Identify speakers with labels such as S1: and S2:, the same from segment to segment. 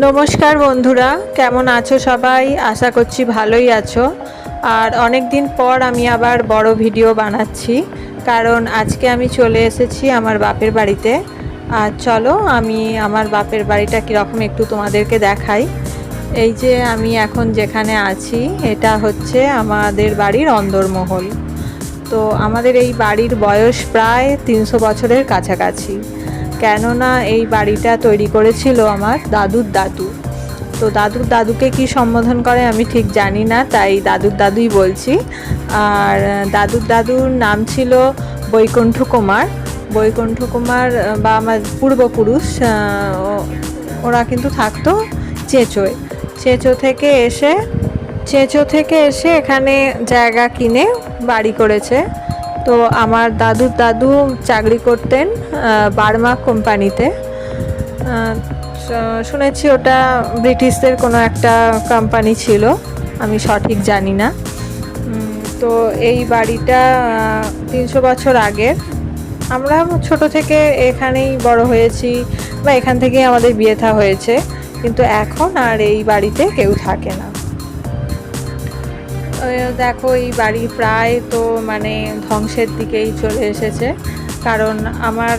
S1: নমস্কার বন্ধুরা, কেমন আছো সবাই? আশা করছি ভালোই আছো। আর অনেক দিন পর আমি আবার বড় ভিডিও বানাচ্ছি, কারণ আজকে আমি চলে এসেছি আমার বাপের বাড়িতে। আর চলো আমি আমার বাপের বাড়িটা কীরকম একটু তোমাদেরকে দেখাই। এই যে আমি এখন যেখানে আছি এটা হচ্ছে আমাদের বাড়ির অন্দরমহল। তো আমাদের এই বাড়ির বয়স প্রায় 300 বছরের কাছাকাছি, কেননা এই বাড়িটা তৈরি করেছিল আমার দাদুর দাদু। তো দাদুর দাদুকে কি সম্বোধন করে আমি ঠিক জানি না, তাই দাদুর দাদুই বলছি। আর দাদুর দাদুর নাম ছিল বৈকুণ্ঠ কুমার। বৈকুণ্ঠ কুমার বা আমার পূর্বপুরুষ, ওরা কিন্তু থাকতো চেঁচোয়। চেঁচো থেকে এসে এখানে জায়গা কিনে বাড়ি করেছে। তো আমার দাদুর দাদু চাকরি করতেন বার্মা কোম্পানিতে। শুনেছি ওটা ব্রিটিশদের কোনো একটা কোম্পানি ছিল, আমি সঠিক জানি না। তো এই বাড়িটা 300 বছর আগের। আমরা ছোট থেকে এখানেই বড় হয়েছি, বা এখান থেকেই আমাদের বিয়ে থা হয়েছে, কিন্তু এখন আর এই বাড়িতে কেউ থাকে না। দেখো এই বাড়ি প্রায় তো মানে ধ্বংসের দিকেই চলে এসেছে, কারণ আমার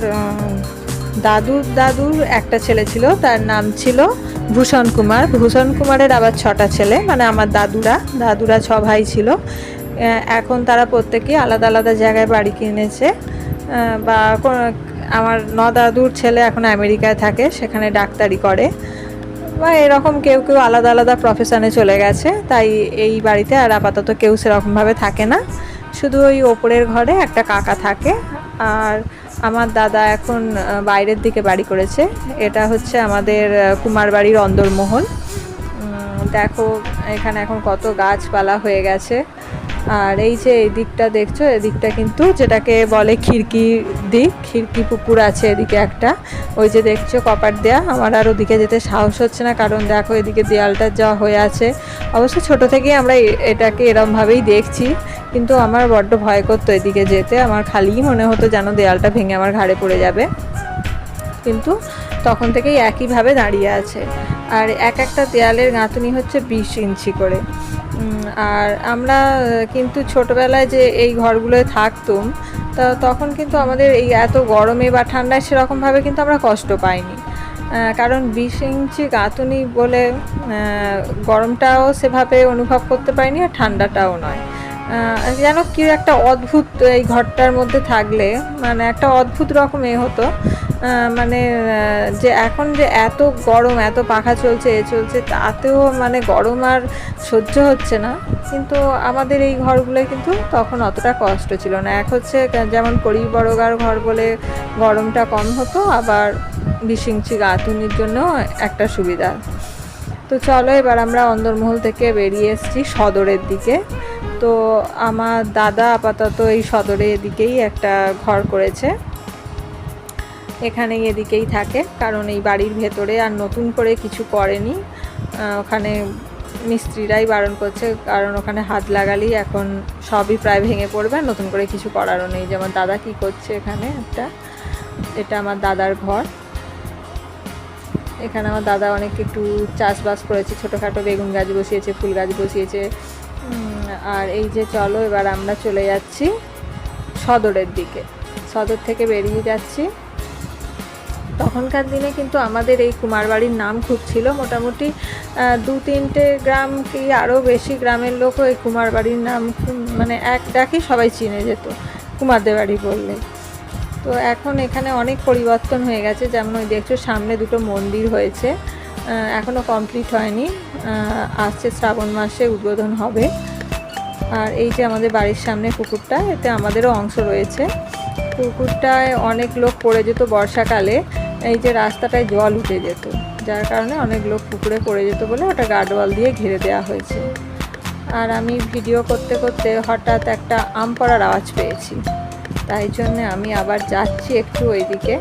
S1: দাদুর একটা ছেলে ছিল, তার নাম ছিল ভূষণ কুমার। ভূষণ কুমারের আবার 6টা ছেলে, মানে আমার দাদুরা 6 ভাই ছিল। এখন তারা প্রত্যেকেই আলাদা আলাদা জায়গায় বাড়ি কিনেছে, বা আমার দাদুর ছেলে এখন আমেরিকায় থাকে, সেখানে ডাক্তারি করে, বা এরকম কেউ কেউ আলাদা আলাদা প্রফেশনে চলে গেছে। তাই এই বাড়িতে আর আপাতত কেউ সেরকমভাবে থাকে না, শুধু ওই ওপরের ঘরে একটা কাকা থাকে। আর আমার দাদা এখন বাইরের দিকে বাড়ি করেছে। এটা হচ্ছে আমাদের কুমার বাড়ির অন্দরমহল। দেখো এখানে এখন কত গাছপালা হয়ে গেছে। আর এই যে এই দিকটা দেখছো, এদিকটা কিন্তু যেটাকে বলে খিড়কি পুকুর আছে এদিকে একটা। ওই যে দেখছো কপাট দেয়া, আমার আর ওদিকে যেতে সাহস হচ্ছে না, কারণ দেখো এদিকে দেয়ালটা যা হয়ে আছে। অবশ্য ছোট থেকেই আমরা এটাকে এরমভাবেই দেখছি, কিন্তু আমার বড্ড ভয় করতো এদিকে যেতে। আমার খালিই মনে হতো যেন দেয়ালটা ভেঙে আমার ঘাড়ে পড়ে যাবে, কিন্তু তখন থেকেই একইভাবে দাঁড়িয়ে আছে। আর একটা দেয়ালের গাঁথুনি হচ্ছে 20 ইঞ্চি করে। আর আমরা কিন্তু ছোটোবেলায় যে এই ঘরগুলোয় থাকতুম, তখন কিন্তু আমাদের এই এত গরমে বা ঠান্ডায় সেরকমভাবে কিন্তু আমরা কষ্ট পাইনি, কারণ 20 ইঞ্চি গাঁথুনি বলে গরমটাও সেভাবে অনুভব করতে পারিনি, আর ঠান্ডাটাও নয়। যেন কি একটা অদ্ভুত, এই ঘরটার মধ্যে থাকলে মানে একটা অদ্ভুত রকম হতো। মানে যে এখন যে এত গরম, এত পাখা চলছে তাতেও মানে গরম আর সহ্য হচ্ছে না, কিন্তু আমাদের এই ঘরগুলোয় কিন্তু তখন অতটা কষ্ট ছিল না। এক হচ্ছে যেমন পরিবর্গার ঘর বলে গরমটা কম হতো, আবার 20 ইঞ্চি গাঁথুনির জন্য একটা সুবিধা। তো চলো এবার আমরা অন্দরমহল থেকে বেরিয়ে এসেছি সদরের দিকে। তো আমার দাদা আপাতত এই সদরে এদিকেই একটা ঘর করেছে, এখানে এদিকেই থাকে, কারণ এই বাড়ির ভেতরে আর নতুন করে কিছু করেনি। ওখানে মিস্ত্রিরাই বারণ করছে, কারণ ওখানে হাত লাগালেই এখন সবই প্রায় ভেঙে পড়বে, নতুন করে কিছু করারও নেই। যেমন দাদা কি করছে এখানে এটা আমার দাদার ঘর। এখানে আমার দাদা অনেক একটু চাষবাস করেছে, ছোটোখাটো বেগুন গাছ বসিয়েছে, ফুল গাছ বসিয়েছে। আর এই যে চলো এবার আমরা চলে যাচ্ছি সদরের দিকে, সদর থেকে বেরিয়ে যাচ্ছি। তখনকার দিনে কিন্তু আমাদের এই কুমার বাড়ির নাম খুব ছিল, মোটামুটি 2-3টে গ্রাম কি আরও বেশি গ্রামের লোকও এই কুমার বাড়ির নাম মানে এক ডাকেই সবাই চিনে যেত, কুমারদের বাড়ি বললে। তো এখন এখানে অনেক পরিবর্তন হয়ে গেছে, যেমন ওই দেখছো সামনে 2টো মন্দির হয়েছে, এখনও কমপ্লিট হয়নি, আসছে শ্রাবণ মাসে উদ্বোধন হবে। আর এই যে আমাদের বাড়ির সামনে পুকুরটা, এতে আমাদেরও অংশ রয়েছে। পুকুরটায় অনেক লোক পড়ে যেত বর্ষাকালে, এই যে রাস্তাটায় জল উঠে যেত, যার কারণে অনেক লোক পুকুরে পড়ে যেত বলে ওটা গার্ডওয়াল দিয়ে ঘিরে দেওয়া হয়েছে। আর আমি ভিডিও করতে করতে হঠাৎ একটা আম পড়ার আওয়াজ পেয়েছি, তাই জন্য আমি আবার যাচ্ছি একটু ওইদিকে।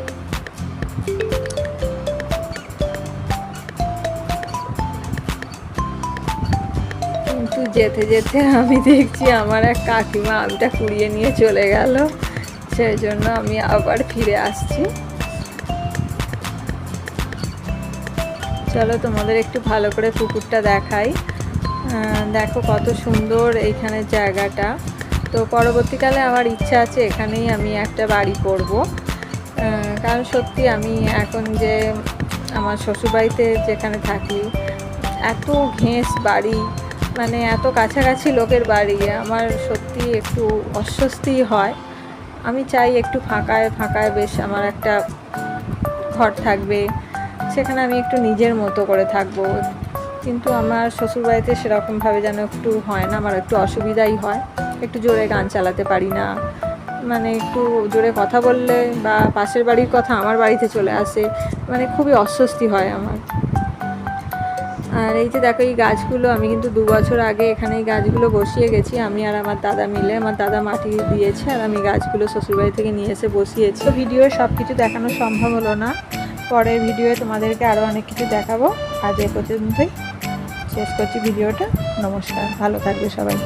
S1: কিন্তু যেতে যেতে আমি দেখছি আমার এক কাকিমা আমটা কুড়িয়ে নিয়ে চলে গেল, সেই জন্য আমি আবার ফিরে আসছি। চলো তোমাদের একটু ভালো করে পুকুরটা দেখাই। দেখো কত সুন্দর এইখানে জায়গাটা। তো পরবর্তীকালে আমার ইচ্ছা আছে এখানেই আমি একটা বাড়ি করব, কারণ সত্যি আমি এখন যে আমার শ্বশুরবাড়িতে যেখানে থাকি এত ঘেঁস বাড়ি, মানে এত কাছাকাছি লোকের বাড়ি, আমার সত্যি একটু অস্বস্তি হয়। আমি চাই একটু ফাঁকায় ফাঁকায় বেশ আমার একটা ঘর থাকবে, সেখানে আমি একটু নিজের মতো করে থাকবো। কিন্তু আমার শ্বশুরবাড়িতে সেরকমভাবে যেন একটু হয় না, আমার একটু অসুবিধাই হয়। একটু জোরে গান চালাতে পারি না, মানে একটু জোরে কথা বললে বা পাশের বাড়ির কথা আমার বাড়িতে চলে আসে, মানে খুবই অস্বস্তি হয় আমার। আর এই যে দেখো এই গাছগুলো, আমি কিন্তু 2 বছর আগে এখানে এই গাছগুলো বসিয়ে গেছি, আমি আর আমার দাদা মিলে। আমার দাদা মাটি দিয়েছে আর আমি গাছগুলো শ্বশুরবাড়ি থেকে নিয়ে এসে বসিয়েছি। তো ভিডিওয়ে সব কিছু দেখানো সম্ভব হলো না, পরের ভিডিওয়ে তোমাদেরকে আরও অনেক কিছু দেখাবো। আজ এই পর্যন্তই শেষ করছি ভিডিওটা। নমস্কার, ভালো থাকবে সবাই।